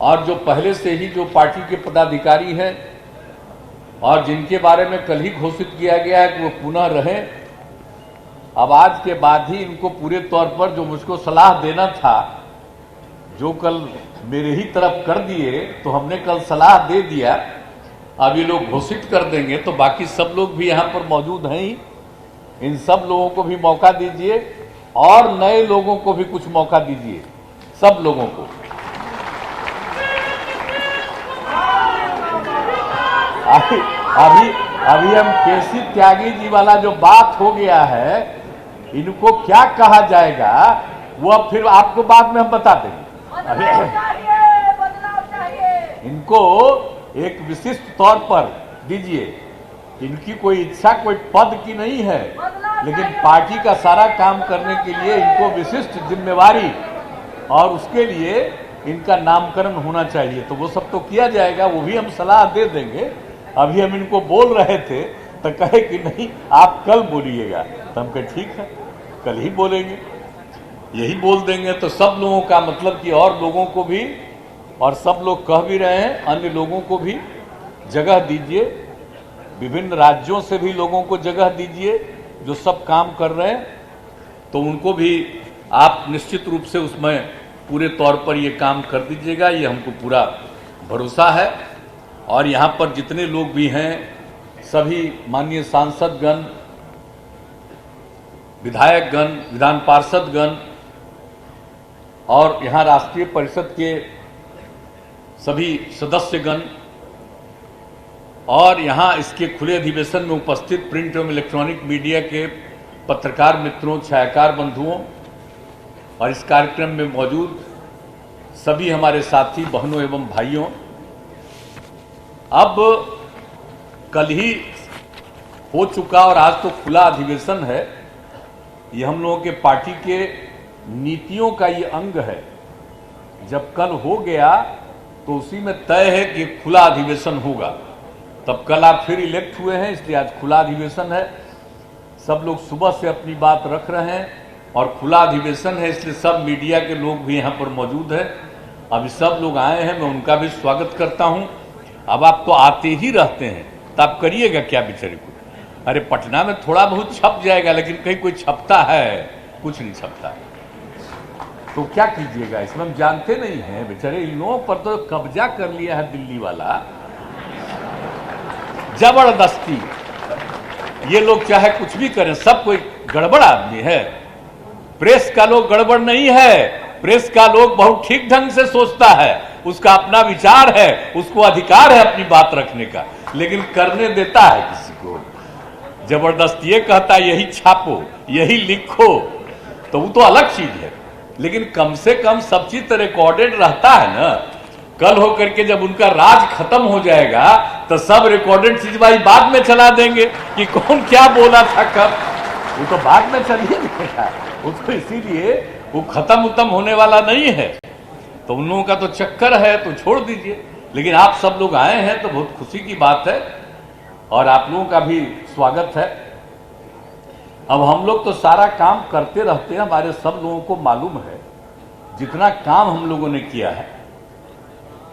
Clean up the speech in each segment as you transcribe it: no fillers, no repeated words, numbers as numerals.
और जो पहले से ही जो पार्टी के पदाधिकारी हैं और जिनके बारे में कल ही घोषित किया गया है कि वो पुनः रहें, अब आज के बाद ही इनको पूरे तौर पर जो मुझको सलाह देना था, जो कल मेरे ही तरफ कर दिए, तो हमने कल सलाह दे दिया, अब ये लोग घोषित कर देंगे तो बाकी सब लोग भी यहाँ पर मौजूद हैं ही, इन सब लोगों को भी मौका दीजिए और नए लोगों को भी कुछ मौका दीजिए, सब लोगों को। अभी हम केसी त्यागी जी वाला जो बात हो गया है, इनको क्या कहा जाएगा वो अब फिर आपको बाद में हम बता देंगे। इनको एक विशिष्ट तौर पर दीजिए, इनकी कोई इच्छा कोई पद की नहीं है, लेकिन पार्टी का सारा काम करने के लिए इनको विशिष्ट जिम्मेवारी और उसके लिए इनका नामकरण होना चाहिए, तो वो सब तो किया जाएगा, वो भी हम सलाह दे देंगे। अभी हम इनको बोल रहे थे तो कहे कि नहीं आप कल बोलिएगा, तो हम कहे ठीक है कल ही बोलेंगे, यही बोल देंगे। तो सब लोगों का मतलब कि और लोगों को भी, और सब लोग कह भी रहे हैं, अन्य लोगों को भी जगह दीजिए, विभिन्न राज्यों से भी लोगों को जगह दीजिए जो सब काम कर रहे हैं, तो उनको भी आप निश्चित रूप से उसमें पूरे तौर पर ये काम कर दीजिएगा, ये हमको पूरा भरोसा है। और यहाँ पर जितने लोग भी हैं, सभी माननीय सांसदगण, विधायकगण, विधान पार्षदगण और यहाँ राष्ट्रीय परिषद के सभी सदस्यगण और यहाँ इसके खुले अधिवेशन में उपस्थित प्रिंट एवं इलेक्ट्रॉनिक मीडिया के पत्रकार मित्रों, छायाकार बंधुओं और इस कार्यक्रम में मौजूद सभी हमारे साथी बहनों एवं भाइयों, अब कल ही हो चुका और आज तो खुला अधिवेशन है, ये हम लोगों के पार्टी के नीतियों का ये अंग है। जब कल हो गया तो उसी में तय है कि खुला अधिवेशन होगा, तब कल आप फिर इलेक्ट हुए हैं, इसलिए आज खुला अधिवेशन है। सब लोग सुबह से अपनी बात रख रहे हैं और खुला अधिवेशन है, इसलिए सब मीडिया के लोग भी यहाँ पर मौजूद हैं। अभी सब लोग आए हैं, मैं उनका भी स्वागत करता हूँ। अब आप तो आते ही रहते हैं, तो आप करिएगा क्या बेचारे को? अरे पटना में थोड़ा बहुत छप जाएगा, लेकिन कहीं कोई छपता है? कुछ नहीं छपता, तो क्या कीजिएगा? इसमें हम जानते नहीं हैं बेचारे, इन लोगों पर तो कब्जा कर लिया है दिल्ली वाला जबरदस्ती। ये लोग चाहे कुछ भी करें, सब कोई गड़बड़ आदमी है। प्रेस का लोग गड़बड़ नहीं है, प्रेस का लोग बहुत ठीक ढंग से सोचता है, उसका अपना विचार है, उसको अधिकार है अपनी बात रखने का, लेकिन करने देता है किसी को जबरदस्ती। ये कहता है यही छापो, यही लिखो, तो वो तो अलग चीज है, लेकिन कम से कम सब चीज तो रिकॉर्डेड रहता है ना। कल होकर के जब उनका राज खत्म हो जाएगा तो सब रिकॉर्डेड चीज भाई बाद में चला देंगे कि कौन क्या बोला था कब, वो तो बाद में चलिए देगा उसको, इसीलिए वो खत्म उत्तम होने वाला नहीं है। तो उन लोगों का तो चक्कर है, तो छोड़ दीजिए। लेकिन आप सब लोग आए हैं तो बहुत खुशी की बात है और आप लोगों का भी स्वागत है। अब हम लोग तो सारा काम करते रहते हैं, हमारे सब लोगों को मालूम है जितना काम हम लोगों ने किया है।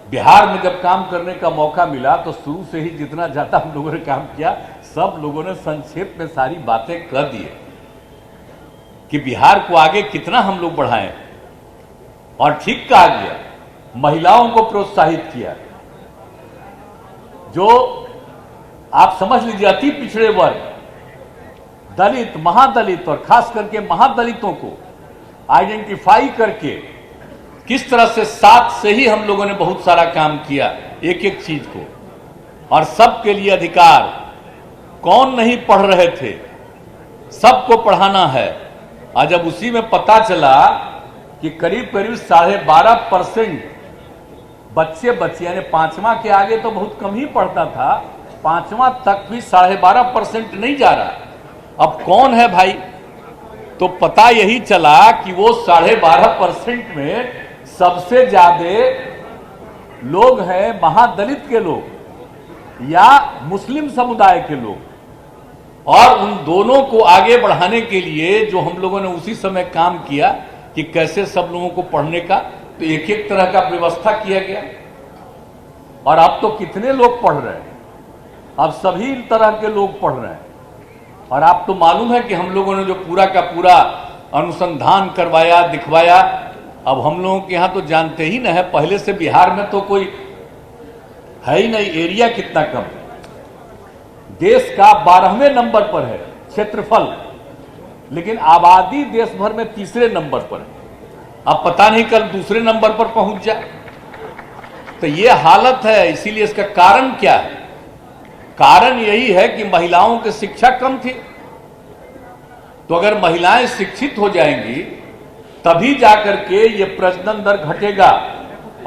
बिहार में जब काम करने का मौका मिला तो शुरू से ही जितना ज्यादा हम लोगों ने काम किया, सब लोगों ने संक्षेप में सारी बातें कर दी कि बिहार को आगे कितना हम लोग बढ़ाएं। और ठीक कहा गया, महिलाओं को प्रोत्साहित किया, जो आप समझ लीजिए अति पिछड़े वर्ग, दलित, महादलित और खास करके महादलितों को आइडेंटिफाई करके किस तरह से साथ से ही हम लोगों ने बहुत सारा काम किया, एक एक चीज को, और सबके लिए अधिकार। कौन नहीं पढ़ रहे थे, सबको पढ़ाना है। और जब उसी में पता चला कि करीब करीब 12.5% बच्चे यानी 5वां के आगे तो बहुत कम ही पढ़ता था, 5वां तक भी 12.5% नहीं जा रहा। अब कौन है भाई? तो पता यही चला कि वो 12.5% में सबसे ज्यादा लोग हैं महादलित के लोग या मुस्लिम समुदाय के लोग। और उन दोनों को आगे बढ़ाने के लिए जो हम लोगों ने उसी समय काम किया कि कैसे सब लोगों को पढ़ने का, तो एक एक तरह का व्यवस्था किया गया। और अब तो कितने लोग पढ़ रहे हैं, अब सभी तरह के लोग पढ़ रहे हैं। और आप तो मालूम है कि हम लोगों ने जो पूरा का पूरा अनुसंधान करवाया, दिखवाया, अब हम लोगों के यहाँ तो जानते ही न है, पहले से बिहार में तो कोई है ही नहीं, एरिया कितना कम है, देश का 12वें नंबर पर है क्षेत्रफल, लेकिन आबादी देश भर में तीसरे नंबर पर है। अब पता नहीं कल दूसरे नंबर पर पहुंच जाए। तो ये हालत है। इसीलिए इसका कारण क्या है? कारण यही है कि महिलाओं की शिक्षा कम थी। तो अगर महिलाएं शिक्षित हो जाएंगी तभी जाकर के ये प्रजनन दर घटेगा।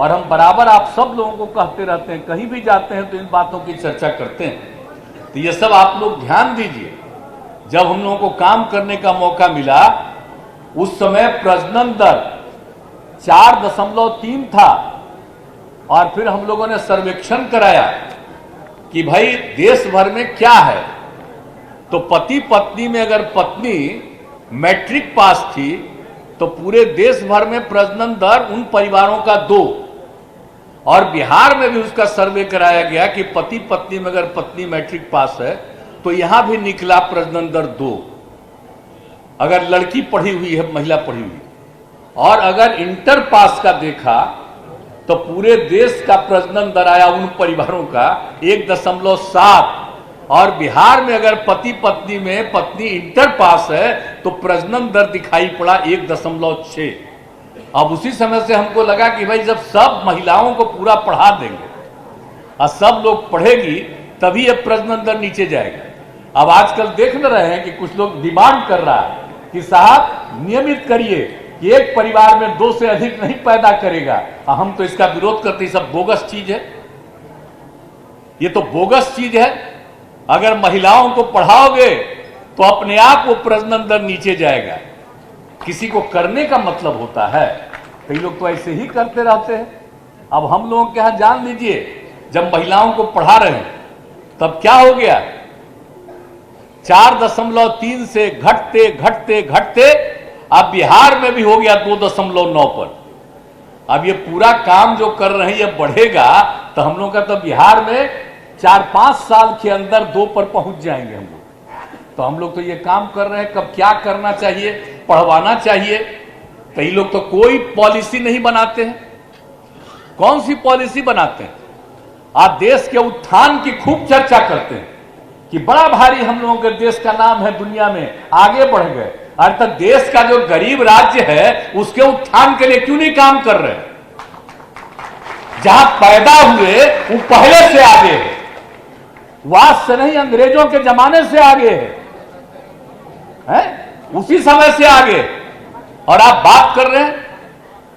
और हम बराबर आप सब लोगों को कहते रहते हैं, कहीं भी जाते हैं तो इन बातों की चर्चा करते हैं। तो ये सब आप लोग ध्यान दीजिए। जब हम लोगों को काम करने का मौका मिला उस समय प्रजनन दर 4.3 था। और फिर हम लोगों ने सर्वेक्षण कराया कि भाई देश भर में क्या है। तो पति पत्नी में अगर पत्नी मैट्रिक पास थी तो पूरे देश भर में प्रजनन दर उन परिवारों का 2। और बिहार में भी उसका सर्वे कराया गया कि पति पत्नी में अगर पत्नी मैट्रिक पास है तो यहां भी निकला प्रजनन दर 2। अगर लड़की पढ़ी हुई है, महिला पढ़ी हुई, और अगर इंटर पास का देखा तो पूरे देश का प्रजनन दर आया उन परिवारों का 1.7। और बिहार में अगर पति पत्नी में पत्नी इंटर पास है तो प्रजनन दर दिखाई पड़ा 1.6। अब उसी समय से हमको लगा कि भाई जब सब महिलाओं को पूरा पढ़ा देंगे और सब लोग पढ़ेगी तभी अब प्रजनन दर नीचे जाएगा। अब आजकल देख न रहे हैं कि कुछ लोग डिमांड कर रहा है कि साहब नियमित करिए कि एक परिवार में 2 से अधिक नहीं पैदा करेगा। हम तो इसका विरोध करते हैं, सब बोगस चीज है, ये तो बोगस चीज है। अगर महिलाओं को पढ़ाओगे तो अपने आप वो प्रजनन दर नीचे जाएगा। किसी को करने का मतलब होता है, कई लोग तो ऐसे ही करते रहते हैं। अब हम लोगों के यहां जान लीजिए, जब महिलाओं को पढ़ा रहे हैं तब क्या हो गया, 4.3 से घटते घटते घटते अब बिहार में भी हो गया 2.9 पर। अब ये पूरा काम जो कर रहे हैं ये बढ़ेगा तो हम लोग का तो बिहार में 4-5 साल के अंदर 2 पर पहुंच जाएंगे हम लोग। तो हम लोग तो ये काम कर रहे हैं, कब क्या करना चाहिए, पढ़वाना चाहिए। कई लोग तो कोई पॉलिसी नहीं बनाते हैं। कौन सी पॉलिसी बनाते हैं? आप देश के उत्थान की खूब चर्चा करते हैं कि बड़ा भारी हम लोगों के देश का नाम है, दुनिया में आगे बढ़ गए। अरे तक देश का जो गरीब राज्य है उसके उत्थान के लिए क्यों नहीं काम कर रहे? जहां पैदा हुए वो पहले से आगे है, वाद से नहीं, अंग्रेजों के जमाने से आगे है, उसी समय से आगे। और आप बात कर रहे हैं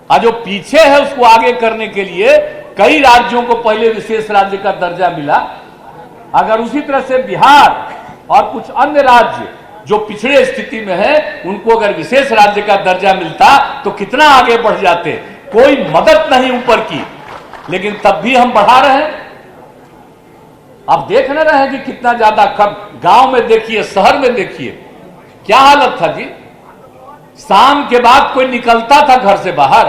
और जो पीछे है उसको आगे करने के लिए कई राज्यों को पहले विशेष राज्य का दर्जा मिला। अगर उसी तरह से बिहार और कुछ अन्य राज्य जो पिछड़े स्थिति में है उनको अगर विशेष राज्य का दर्जा मिलता तो कितना आगे बढ़ जाते। कोई मदद नहीं ऊपर की, लेकिन तब भी हम बढ़ा रहे हैं। आप देख न रहे हैं कि कितना ज्यादा गांव में देखिए, शहर में देखिए क्या हालत था जी। शाम के बाद कोई निकलता था घर से बाहर,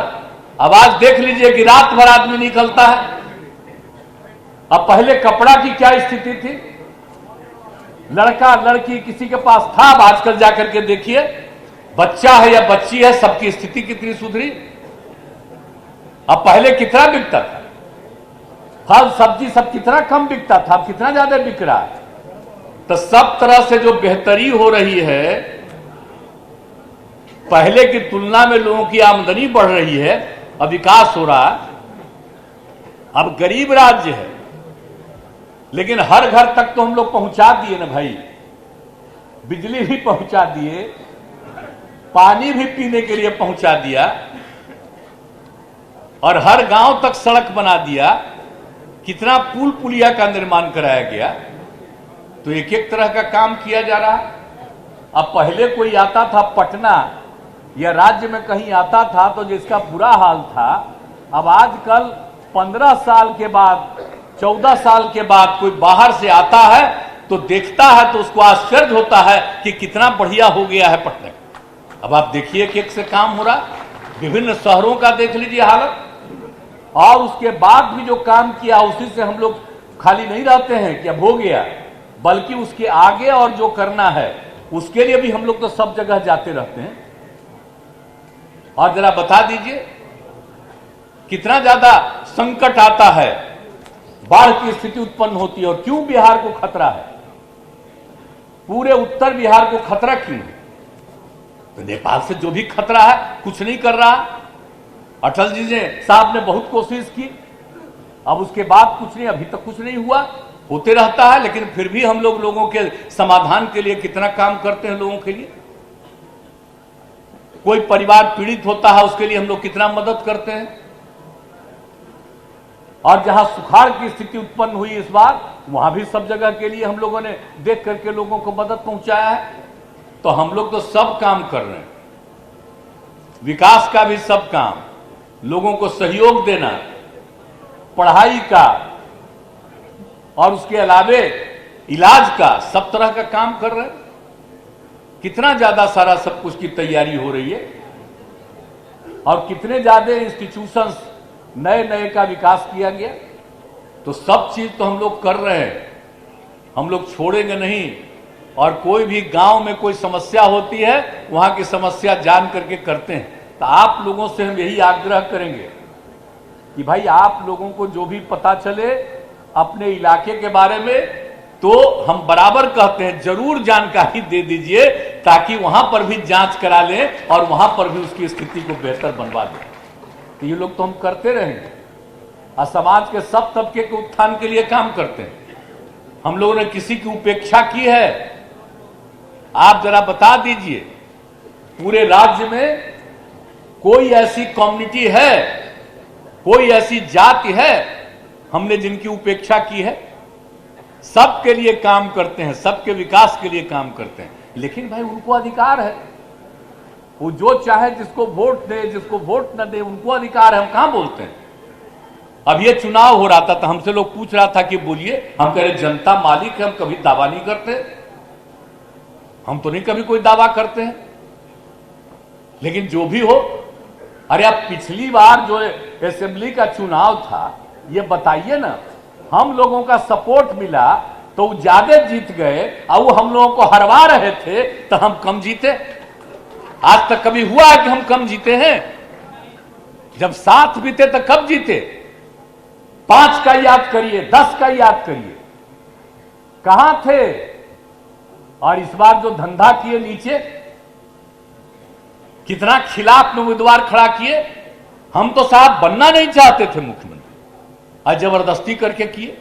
अब आज देख लीजिए कि रात भर आदमी निकलता है। अब पहले कपड़ा की क्या स्थिति थी, लड़का लड़की किसी के पास था, अब आजकल जाकर के देखिए बच्चा है या बच्ची है, सबकी स्थिति कितनी सुधरी। अब पहले कितना बिकता था, फल सब्जी सब कितना कम बिकता था, अब कितना ज्यादा बिक रहा है। तो सब तरह से जो बेहतरी हो रही है, पहले की तुलना में लोगों की आमदनी बढ़ रही है, अब विकास हो रहा है। अब गरीब राज्य है लेकिन हर घर तक तो हम लोग पहुंचा दिए ना भाई, बिजली भी पहुंचा दिए, पानी भी पीने के लिए पहुंचा दिया, और हर गांव तक सड़क बना दिया। कितना पुल पुलिया का निर्माण कराया गया। तो एक एक तरह का काम किया जा रहा। अब पहले कोई आता था पटना या राज्य में कहीं आता था तो जिसका बुरा हाल था, अब आजकल 15 साल के बाद 14 साल के बाद कोई बाहर से आता है तो देखता है तो उसको आश्चर्य होता है कि कितना बढ़िया हो गया है पटना। अब आप देखिए कि एक से काम हो रहा। विभिन्न शहरों का देख लीजिए हालत। और उसके बाद भी जो काम किया उसी से हम लोग खाली नहीं रहते हैं कि अब हो गया, बल्कि उसके आगे और जो करना है उसके लिए भी हम लोग तो सब जगह जाते रहते हैं। और जरा बता दीजिए कितना ज्यादा संकट आता है, बाढ़ की स्थिति उत्पन्न होती है, और क्यों बिहार को खतरा है, पूरे उत्तर बिहार को खतरा क्यों है? तो नेपाल से जो भी खतरा है कुछ नहीं कर रहा। अटल जी ने साहब ने बहुत कोशिश की, अब उसके बाद कुछ नहीं, अभी तक कुछ नहीं हुआ, होते रहता है, लेकिन फिर भी हम लोगों के समाधान के लिए कितना काम करते हैं लोगों के लिए। कोई परिवार पीड़ित होता है उसके लिए हम लोग कितना मदद करते हैं। और जहां सुखाड़ की स्थिति उत्पन्न हुई इस बार, वहां भी सब जगह के लिए हम लोगों ने देख करके लोगों को मदद पहुंचाया है। तो हम लोग तो सब काम कर रहे हैं, विकास का भी सब काम, लोगों को सहयोग देना, पढ़ाई का और उसके अलावे इलाज का, सब तरह का काम कर रहे हैं। कितना ज्यादा सारा सब कुछ की तैयारी हो रही है, और कितने ज्यादा इंस्टीट्यूशंस नए नए का विकास किया गया। तो सब चीज तो हम लोग कर रहे हैं, हम लोग छोड़ेंगे नहीं। और कोई भी गांव में कोई समस्या होती है, वहां की समस्या जान करके करते हैं। तो आप लोगों से हम यही आग्रह करेंगे कि भाई आप लोगों को जो भी पता चले अपने इलाके के बारे में, तो हम बराबर कहते हैं जरूर जानकारी दे दीजिए, ताकि वहां पर भी जांच करा लें और वहां पर भी उसकी स्थिति को बेहतर बनवा दें। तो ये लोग तो हम करते रहेंगे, और समाज के सब तबके के उत्थान के लिए काम करते हैं। हम लोगों ने किसी की उपेक्षा की है? आप जरा बता दीजिए, पूरे राज्य में कोई ऐसी कम्युनिटी है, कोई ऐसी जाति है हमने जिनकी उपेक्षा की है? सबके लिए काम करते हैं, सबके विकास के लिए काम करते हैं। लेकिन भाई उनको अधिकार है, वो जो चाहे जिसको वोट दे, जिसको वोट न दे, उनको अधिकार है। हम कहां बोलते हैं? अब ये चुनाव हो रहा था तो हमसे लोग पूछ रहा था कि बोलिए, हम कह रहे जनता मालिक है, हम कभी दावा नहीं करते, हम तो नहीं कभी कोई दावा करते हैं। लेकिन जो भी हो, अरे अब पिछली बार जो असेंबली का चुनाव था, ये बताइए ना, हम लोगों का सपोर्ट मिला तो वो ज्यादा जीत गए, और वो हम लोगों को हरवा रहे थे तो हम कम जीते। आज तक कभी हुआ है कि हम कम जीते हैं? जब साथ बीते तो कब जीते? 5 का याद करिए, 10 का याद करिए, कहां थे? और इस बार जो धंधा किए नीचे, कितना खिलाफ में उम्मीदवार खड़ा किए। हम तो साहब बनना नहीं चाहते थे मुख्यमंत्री, और जबरदस्ती करके किए,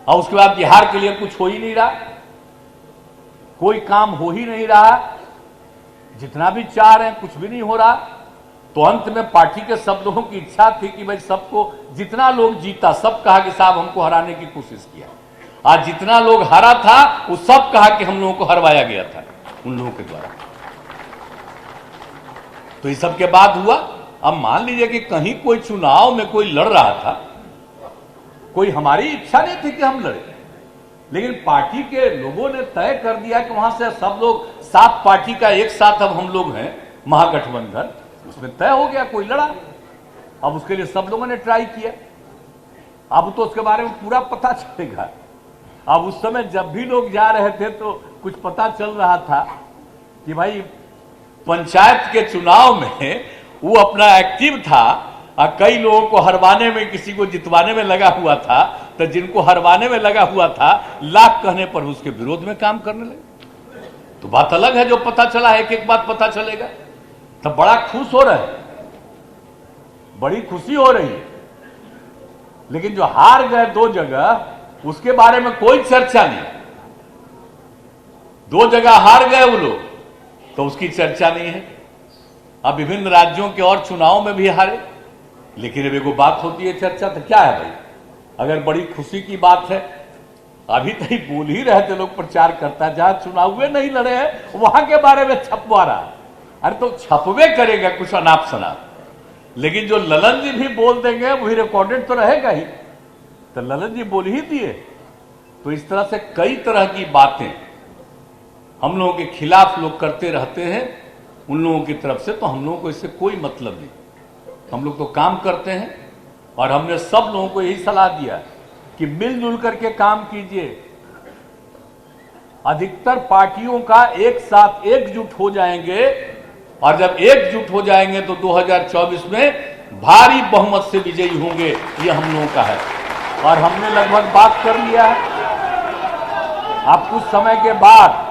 और उसके बाद बिहार के लिए कुछ हो ही नहीं रहा, कोई काम हो ही नहीं रहा, जितना भी चाह रहे हैं कुछ भी नहीं हो रहा। तो अंत में पार्टी के सब लोगों की इच्छा थी कि भाई सबको, जितना लोग जीता सब कहा कि साहब हमको हराने की कोशिश किया, आज जितना लोग हारा था वो सब कहा कि हम लोगों को हरवाया गया था उन लोगों के द्वारा। तो इस सब के बाद हुआ, अब मान लीजिए कि कहीं कोई चुनाव में कोई लड़ रहा था, कोई हमारी इच्छा नहीं थी कि हम लड़े, लेकिन पार्टी के लोगों ने तय कर दिया कि वहां से सब लोग, 7 पार्टी का एक साथ अब हम लोग हैं महागठबंधन, उसमें तय हो गया, कोई लड़ा। अब उसके लिए सब लोगों ने ट्राई किया, अब तो उसके बारे में पूरा पता चलेगा। अब उस समय जब भी लोग जा रहे थे तो कुछ पता चल रहा था कि भाई पंचायत के चुनाव में वो अपना एक्टिव था, और कई लोगों को हरवाने में, किसी को जितवाने में लगा हुआ था। तो जिनको हरवाने में लगा हुआ था, लाख कहने पर उसके विरोध में काम करने लगे। तो बात अलग है, जो पता चला है, एक एक बात पता चलेगा। तो बड़ा खुश हो रहे हैं, बड़ी खुशी हो रही है। लेकिन जो हार गए 2 जगह, उसके बारे में कोई चर्चा नहीं। 2 जगह हार गए वो लोग, तो उसकी चर्चा नहीं है। अब विभिन्न राज्यों के और चुनाव में भी हारे, लेकिन अब एगो बात होती है चर्चा, तो क्या है भाई? अगर बड़ी खुशी की बात है, अभी तक ही बोल ही रहे थे लोग, प्रचार करता है, जहां चुनाव नहीं लड़े हैं वहां के बारे में छपवा रहा। अरे तो छपवे करेगा कुछ अनाप शनाप, लेकिन जो ललन जी भी बोल देंगे वही रिकॉर्डेड तो रहेगा ही। तो ललन जी बोल ही दिए। तो इस तरह से कई तरह की बातें हम लोगों के खिलाफ लोग करते रहते हैं, उन लोगों की तरफ से। तो हम लोगों को इससे कोई मतलब नहीं। हम लोग तो काम करते हैं और हमने सब लोगों को यही सलाह दिया कि मिलजुल करके काम कीजिए। अधिकतर पार्टियों का एक साथ एकजुट हो जाएंगे और जब एकजुट हो जाएंगे तो 2024 में भारी बहुमत से विजयी होंगे, ये हम लोगों का है। और हमने लगभग बात कर लिया है। अब कुछ समय के बाद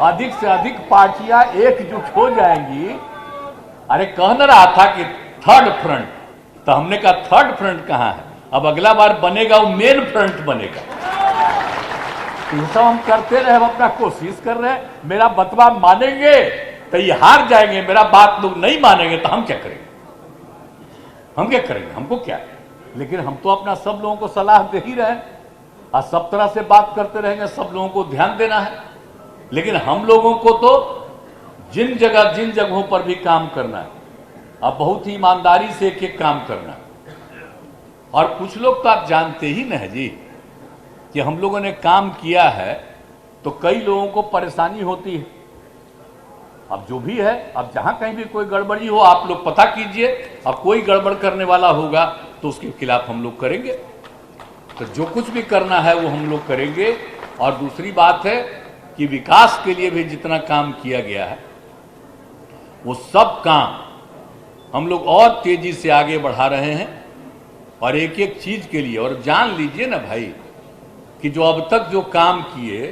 अधिक से अधिक पार्टियां एकजुट हो जाएंगी। अरे कह न रहा था कि थर्ड फ्रंट, तो हमने कहा थर्ड फ्रंट कहां है? अब अगला बार बनेगा वो मेन फ्रंट बनेगा। ये सब हम करते रहे, हम अपना कोशिश कर रहे हैं। मेरा बतवा मानेंगे तो ये हार जाएंगे, मेरा बात लोग नहीं मानेंगे तो हम क्या करेंगे? हम क्या करेंगे? हमको क्या? लेकिन हम तो अपना सब लोगों को सलाह दे ही रहे हैं और सब तरह से बात करते रहेंगे। सब लोगों को ध्यान देना है, लेकिन हम लोगों को तो जिन जगहों पर भी काम करना है, अब बहुत ही ईमानदारी से एक एक काम करना है। और कुछ लोग तो आप जानते ही न है जी कि हम लोगों ने काम किया है तो कई लोगों को परेशानी होती है। अब जो भी है, अब जहां कहीं भी कोई गड़बड़ी हो आप लोग पता कीजिए, अब कोई गड़बड़ करने वाला होगा तो उसके खिलाफ हम लोग करेंगे। तो जो कुछ भी करना है वो हम लोग करेंगे। और दूसरी बात है कि विकास के लिए भी जितना काम किया गया है वो सब काम हम लोग और तेजी से आगे बढ़ा रहे हैं। और एक एक चीज के लिए, और जान लीजिए ना भाई कि जो अब तक जो काम किए,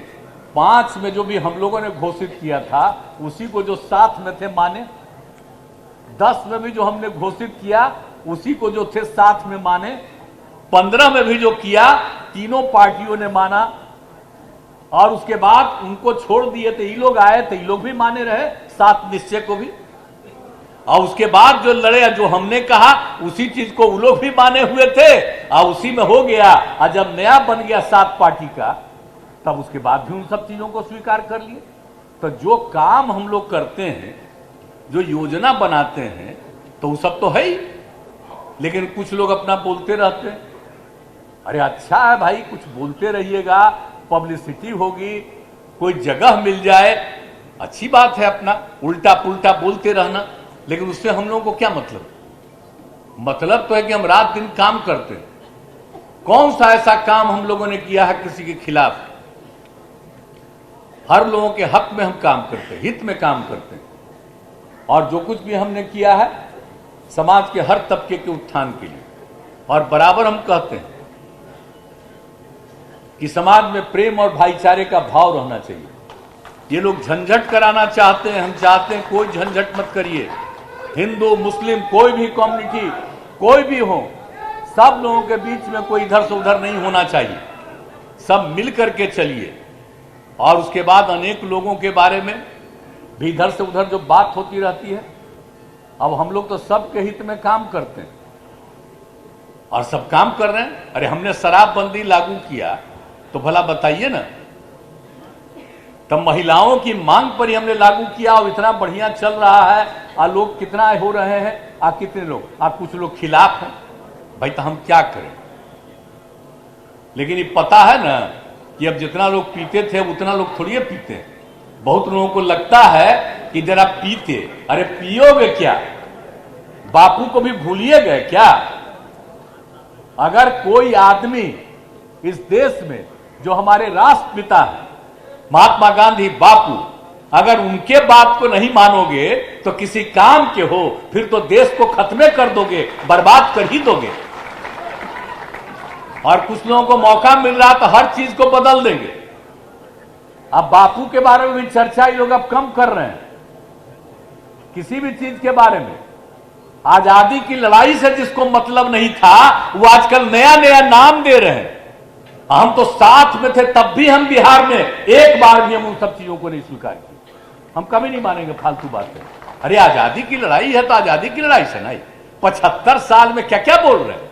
5 में जो भी हम लोगों ने घोषित किया था उसी को जो 7 में थे माने, 10 में भी जो हमने घोषित किया उसी को जो थे 7 में माने, 15 में भी जो किया तीनों पार्टियों ने माना। और उसके बाद उनको छोड़ दिए तो ये लोग आए तो ये लोग भी माने रहे 7 निश्चय को भी। और उसके बाद जो लड़े, जो हमने कहा उसी चीज को वो लोग भी माने हुए थे और उसी में हो गया। और जब नया बन गया 7 पार्टी का, तब उसके बाद भी उन सब चीजों को स्वीकार कर लिए। तो जो काम हम लोग करते हैं, जो योजना बनाते हैं, तो वो सब तो है ही। लेकिन कुछ लोग अपना बोलते रहते हैं। अरे अच्छा है भाई, कुछ बोलते रहिएगा, पब्लिसिटी होगी, कोई जगह मिल जाए, अच्छी बात है। अपना उल्टा पुल्टा बोलते रहना, लेकिन उससे हम लोगों को क्या मतलब? मतलब तो है कि हम रात दिन काम करते हैं। कौन सा ऐसा काम हम लोगों ने किया है किसी के खिलाफ? हर लोगों के हक में हम काम करते हैं, हित में काम करते हैं। और जो कुछ भी हमने किया है समाज के हर तबके के उत्थान के लिए। और बराबर हम कहते हैं कि समाज में प्रेम और भाईचारे का भाव रहना चाहिए। ये लोग झंझट कराना चाहते हैं, हम चाहते हैं कोई झंझट मत करिए। हिंदू मुस्लिम कोई भी कम्युनिटी कोई भी हो, सब लोगों के बीच में कोई इधर से उधर नहीं होना चाहिए। सब मिल करके चलिए। और उसके बाद अनेक लोगों के बारे में भी इधर से उधर जो बात होती रहती है, अब हम लोग तो सबके हित में काम करते हैं और सब काम कर रहे हैं। अरे हमने शराबबंदी लागू किया तो भला बताइए ना, तब महिलाओं की मांग पर ही हमने लागू किया और इतना बढ़िया चल रहा है। और लोग कितना हो रहे हैं, कितने लोग, कुछ लोग खिलाफ हैं। भाई तो हम क्या करें? लेकिन ये पता है ना कि अब जितना लोग पीते थे उतना लोग थोड़ी पीते हैं। बहुत लोगों को लगता है कि जरा पीते, अरे पियोगे क्या? बापू को भी भूलिए गए क्या? अगर कोई आदमी इस देश में जो हमारे राष्ट्रपिता हैं महात्मा गांधी बापू, अगर उनके बात को नहीं मानोगे तो किसी काम के हो, फिर तो देश को खत्म कर दोगे, बर्बाद कर ही दोगे। और कुछ लोगों को मौका मिल रहा तो हर चीज को बदल देंगे। अब बापू के बारे में भी चर्चा ये लोग अब कम कर रहे हैं। किसी भी चीज के बारे में, आजादी की लड़ाई से जिसको मतलब नहीं था वो आजकल नया नया नाम दे रहे हैं। हम तो साथ में थे तब भी हम बिहार में एक बार भी हम उन सब चीजों को नहीं स्वीकार किया। हम कभी नहीं मानेंगे फालतू बातें। अरे आजादी की लड़ाई है तो आजादी की लड़ाई से नहीं, 75 साल में क्या क्या बोल रहे हैं?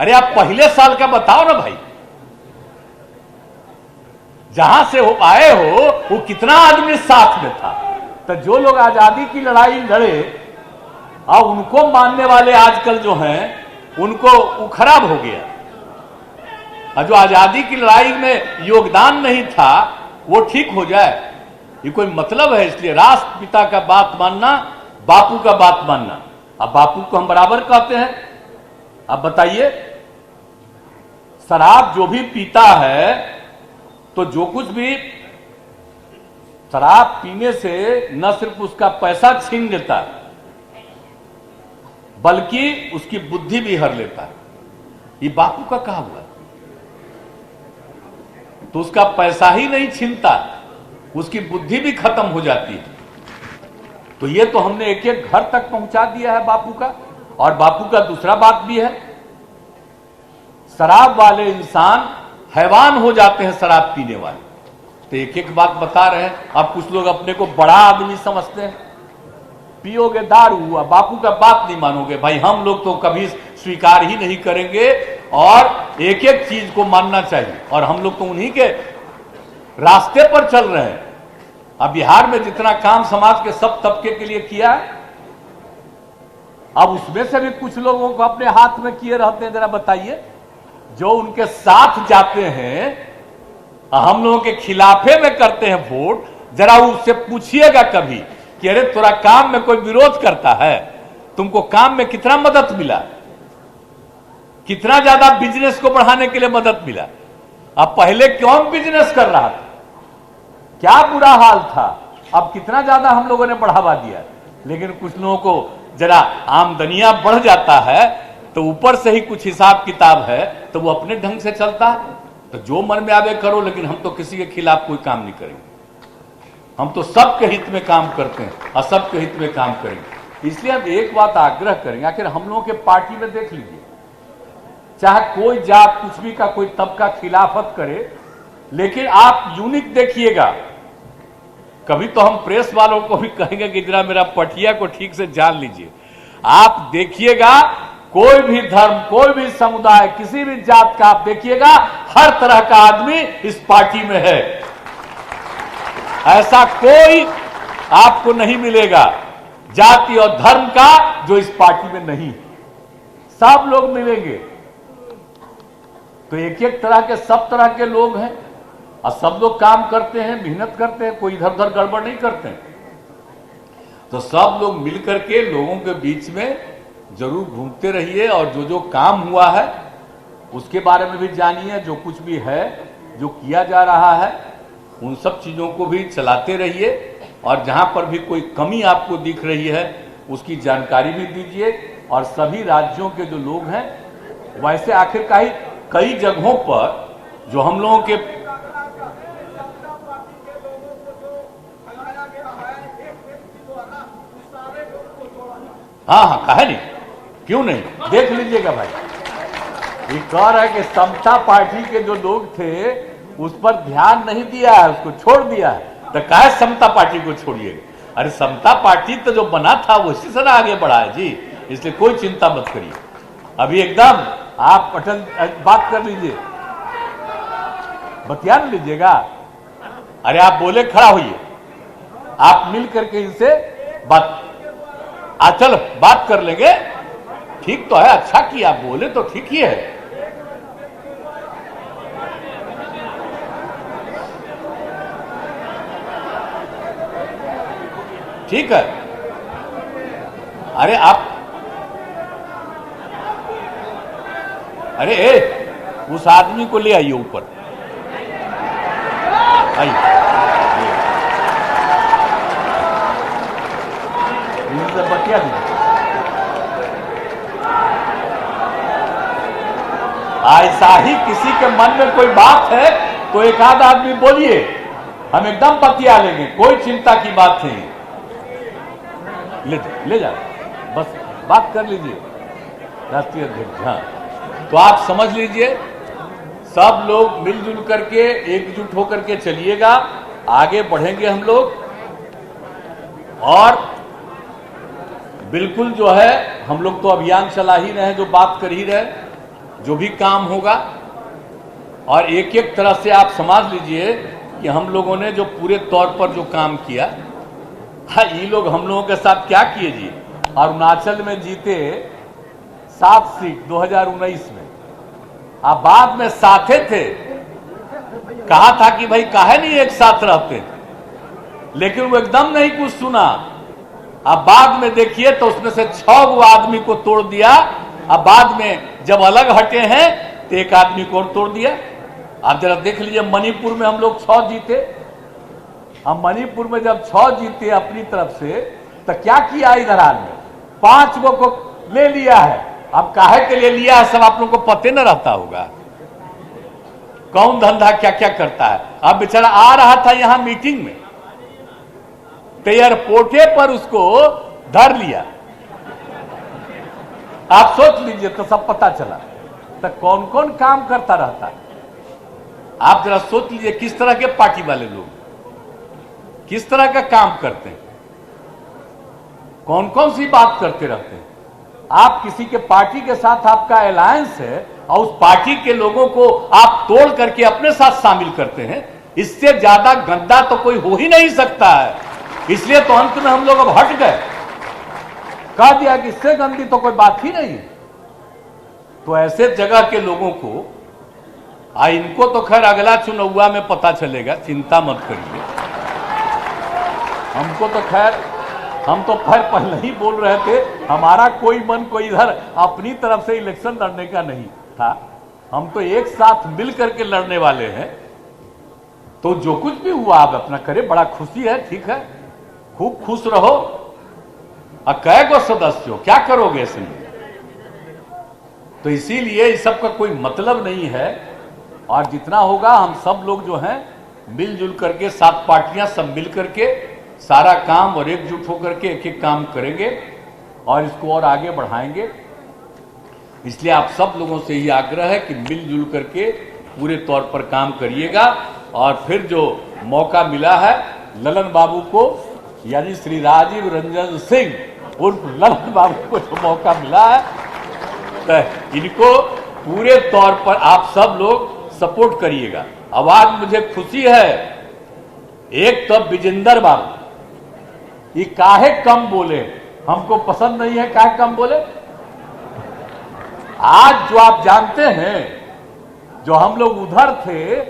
अरे आप पहले साल का बताओ ना भाई, जहां से हो आए हो वो कितना आदमी साथ में था। तो जो लोग आजादी की लड़ाई लड़े और उनको मानने वाले आजकल जो हैं उनको वो खराब हो गया। और जो आजादी की लड़ाई में योगदान नहीं था वो ठीक हो जाए, ये कोई मतलब है? इसलिए राष्ट्रपिता का बात मानना, बापू का बात मानना, अब बापू को हम बराबर कहते हैं। अब बताइए, शराब जो भी पीता है तो जो कुछ भी शराब पीने से न सिर्फ उसका पैसा छीन लेता है बल्कि उसकी बुद्धि भी हर लेता है। ये बापू का कहा हुआ है। तो उसका पैसा ही नहीं छीनता, उसकी बुद्धि भी खत्म हो जाती है। तो ये तो हमने एक एक घर तक पहुंचा दिया है बापू का। और बापू का दूसरा बात भी है, शराब वाले इंसान हैवान हो जाते हैं शराब पीने वाले। तो एक एक बात बता रहे हैं। अब कुछ लोग अपने को बड़ा आदमी समझते हैं, पियोगे दारू हुआ, बापू का बात नहीं मानोगे। भाई हम लोग तो कभी स्वीकार ही नहीं करेंगे और एक एक चीज को मानना चाहिए। और हम लोग तो उन्हीं के रास्ते पर चल रहे हैं। अब बिहार में जितना काम समाज के सब तबके के लिए किया है, अब उसमें से भी कुछ लोगों को अपने हाथ में किए रहते हैं। जरा बताइए, जो उनके साथ जाते हैं, हम लोगों के खिलाफे में करते हैं वोट, जरा उससे पूछिएगा कभी कि अरे तोरा काम में कोई विरोध करता है, तुमको काम में कितना मदद मिला, कितना ज्यादा बिजनेस को बढ़ाने के लिए मदद मिला। अब पहले कौन बिजनेस कर रहा था, क्या बुरा हाल था, अब कितना ज्यादा हम लोगों ने बढ़ावा दिया। लेकिन कुछ लोगों को जरा आमदनियां बढ़ जाता है तो ऊपर से ही कुछ हिसाब किताब है तो वो अपने ढंग से चलता है। तो जो मन में आवे करो, लेकिन हम तो किसी के खिलाफ कोई काम नहीं करेंगे। हम तो सबके हित में काम करते हैं और सबके हित में काम करेंगे। इसलिए हम एक बात आग्रह करेंगे, आखिर हम लोगों के पार्टी में देख लीजिए, चाहे कोई जात कुछ भी का कोई तबका खिलाफत करे, लेकिन आप यूनिक देखिएगा। कभी तो हम प्रेस वालों को भी कहेंगे कि जरा मेरा पटिया को ठीक से जान लीजिए। आप देखिएगा, कोई भी धर्म, कोई भी समुदाय, किसी भी जात का आप देखिएगा, हर तरह का आदमी इस पार्टी में है। ऐसा कोई आपको नहीं मिलेगा जाति और धर्म का जो इस पार्टी में नहीं है। सब लोग मिलेंगे। तो एक एक तरह के, सब तरह के लोग हैं और सब लोग काम करते हैं, मेहनत करते हैं, कोई इधर उधर गड़बड़ नहीं करते हैं। तो सब लोग मिलकर के लोगों के बीच में जरूर घूमते रहिए और जो जो काम हुआ है उसके बारे में भी जानिए। जो कुछ भी है, जो किया जा रहा है, उन सब चीजों को भी चलाते रहिए। और जहां पर भी कोई कमी आपको दिख रही है उसकी जानकारी भी दीजिए। और सभी राज्यों के जो लोग हैं, वैसे आखिरकार कई जगहों पर जो हम लोगों के हाँ कहे नहीं, क्यों नहीं, देख लीजिएगा भाई। ये कह रहा है कि समता पार्टी के जो लोग थे उस पर ध्यान नहीं दिया है, उसको छोड़ दिया है। तो काहे समता पार्टी को छोड़िएगा। अरे समता पार्टी तो जो बना था वो इसी तरह आगे बढ़ा है जी, इसलिए कोई चिंता मत करिए। अभी एकदम आप पटल बात कर लीजिए, बतिया लीजिएगा। अरे आप बोले खड़ा होइए, आप मिल करके इनसे बात, चलो बात कर लेंगे। ठीक तो है, अच्छा किया, बोले तो ठीक ही है। ठीक है। अरे आप, अरे उस आदमी को ले आइए ऊपर, आइए। बतिया ऐसा ही किसी के मन में कोई बात है तो एक आध आदमी बोलिए, हम एकदम बतिया लेंगे, कोई चिंता की बात नहीं। ले जा, बस बात कर लीजिए राष्ट्रीय अध्यक्ष। हाँ, तो आप समझ लीजिए, सब लोग मिलजुल करके एकजुट होकर के चलिएगा, आगे बढ़ेंगे हम लोग। और बिल्कुल जो है हम लोग तो अभियान चला ही रहे, जो बात कर ही रहे, जो भी काम होगा। और एक एक तरह से आप समझ लीजिए कि हम लोगों ने जो पूरे तौर पर जो काम किया, हाँ, ये लोग हम लोगों के साथ क्या किए जी। अरुणाचल में जीते 7 सीट 2019 में, आप बाद में साथे थे, कहा था कि भाई काहे नहीं एक साथ रहते, लेकिन वो एकदम नहीं कुछ सुना। अब बाद में देखिए तो उसमें से 6 वो आदमी को तोड़ दिया। अब बाद में जब अलग हटे हैं तो एक आदमी को और तोड़ दिया। आप जरा देख लीजिए, मणिपुर में हम लोग 6 जीते। हम मणिपुर में जब 6 जीते अपनी तरफ से, तो क्या किया इधर में 5 को ले लिया है। अब काहे के लिए लिया है सब आप लोगों को पते न रहता होगा, कौन धंधा क्या क्या करता है। अब बेचारा आ रहा था यहां मीटिंग में, तो एयरपोर्टे पर उसको धर लिया। आप सोच लीजिए तो सब पता चला। तो कौन कौन काम करता रहता है, आप जरा सोच लीजिए। किस तरह के पार्टी वाले लोग किस तरह का काम करते हैं, कौन कौन सी बात करते रहते हैं। आप किसी के पार्टी के साथ आपका अलायंस है और उस पार्टी के लोगों को आप तोड़ करके अपने साथ शामिल करते हैं, इससे ज्यादा गंदा तो कोई हो ही नहीं सकता है। इसलिए तो अंत में हम लोग अब हट गए, कह दिया कि इससे गंदी तो कोई बात ही नहीं है। तो ऐसे जगह के लोगों को इनको तो खैर अगला चुनाव में पता चलेगा, चिंता मत करिए। हमको तो खैर, हम तो खैर पहले ही बोल रहे थे, हमारा कोई मन कोई इधर अपनी तरफ से इलेक्शन लड़ने का नहीं था। हम तो एक साथ मिल करके लड़ने वाले हैं। तो जो कुछ भी हुआ आप अपना करें, बड़ा खुशी है, ठीक है, खूब खुश रहो। कै गो सदस्य हो, क्या करोगे इसमें। तो इसीलिए इस सब का कोई मतलब नहीं है। और जितना होगा हम सब लोग जो हैं मिलजुल करके, 7 पार्टियां सब मिल करके सारा काम और एकजुट होकर के एक एक काम करेंगे और इसको और आगे बढ़ाएंगे। इसलिए आप सब लोगों से ये आग्रह है कि मिलजुल करके पूरे तौर पर काम करिएगा। और फिर जो मौका मिला है ललन बाबू को, यानी श्री राजीव रंजन सिंह उर्फ ललन बाबू को जो मौका मिला है, तो इनको पूरे तौर पर आप सब लोग सपोर्ट करिएगा। अब आज मुझे खुशी है, एक तो विजेंद्र बाबू ये काहे कम बोले, हमको पसंद नहीं है काहे कम बोले। आज जो आप जानते हैं, जो हम लोग उधर थे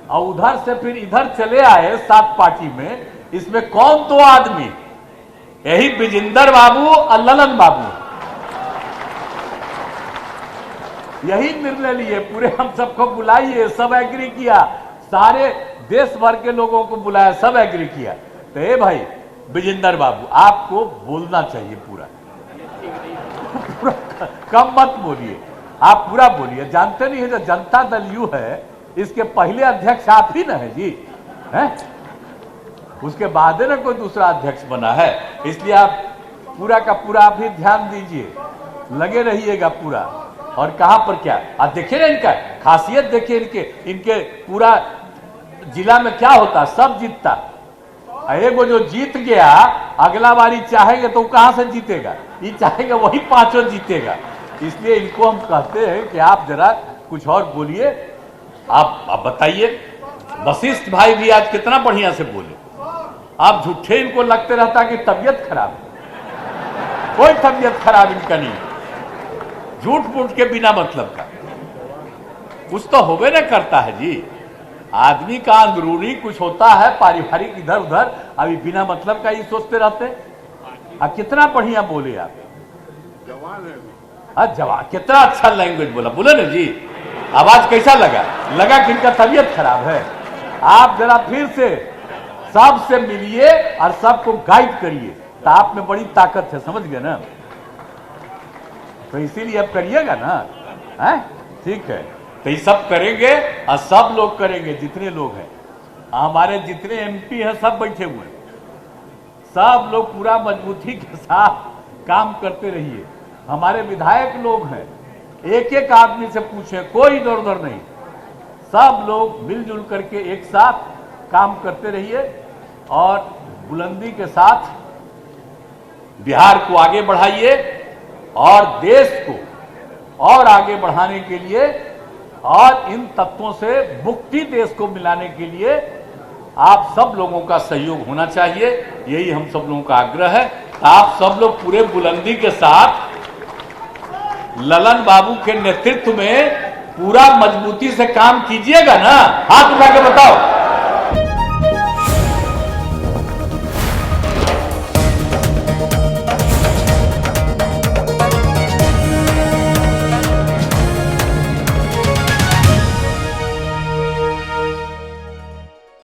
और उधर से फिर इधर चले आए 7 पार्टी में, इसमें कौन 2 आदमी, यही विजेंद्र बाबू और ललन बाबू, यही निर्णय लिए। पूरे हम सबको बुलाइए, सब एग्री किया, सारे देश भर के लोगों को बुलाया, सब एग्री किया। तो ए भाई विजेंद्र बाबू, आपको बोलना चाहिए पूरा कम मत बोलिए, आप पूरा बोलिए। जानते नहीं है जो जनता दल यू है, इसके पहले अध्यक्ष आप ही ना है जी, हैं? उसके बाद ना कोई दूसरा अध्यक्ष बना है। इसलिए आप पूरा का पूरा आप ही ध्यान दीजिए, लगे रहिएगा पूरा। और कहां पर क्या, आप देखिए ना इनका खासियत, देखिए इनके पूरा जिला में क्या होता, सब जीतता। एक वो जो जीत गया, अगला बारी चाहेंगे तो कहां से जीतेगा, ये चाहेगा वही 5 जीतेगा। इसलिए इनको हम कहते हैं कि आप जरा कुछ और बोलिए, आप बताइए। वशिष्ठ भाई भी आज कितना बढ़िया से बोले। आप झूठे, इनको लगते रहता कि तबीयत खराब है, कोई तबीयत खराब इनका नहीं, झूठ मूठ के बिना मतलब का कुछ तो होबे न करता है जी। आदमी का अंदरूनी कुछ होता है, पारिवारिक इधर उधर, अभी बिना मतलब का ही सोचते रहते। अब कितना बढ़िया बोले आप, जवान, कितना अच्छा लैंग्वेज बोला, बोले ना जी। आवाज कैसा लगा, लगा कि इनका तबीयत खराब है। आप जरा फिर से सबसे मिलिए और सबको गाइड करिए, तो आप में बड़ी ताकत है, समझ गए ना। तो इसीलिए अब करिएगा ना, है ठीक है। तो ये सब करेंगे और सब लोग करेंगे, जितने लोग हैं, हमारे जितने एमपी हैं सब बैठे हुए हैं, सब लोग पूरा मजबूती के साथ काम करते रहिए। हमारे विधायक लोग हैं, एक एक आदमी से पूछे, कोई इधर उधर नहीं, सब लोग मिलजुल करके एक साथ काम करते रहिए और बुलंदी के साथ बिहार को आगे बढ़ाइए और देश को और आगे बढ़ाने के लिए और इन तत्वों से मुक्ति देश को मिलाने के लिए आप सब लोगों का सहयोग होना चाहिए। यही हम सब लोगों का आग्रह है। आप सब लोग पूरे बुलंदी के साथ ललन बाबू के नेतृत्व में पूरा मजबूती से काम कीजिएगा ना। हाथ उठा के बताओ।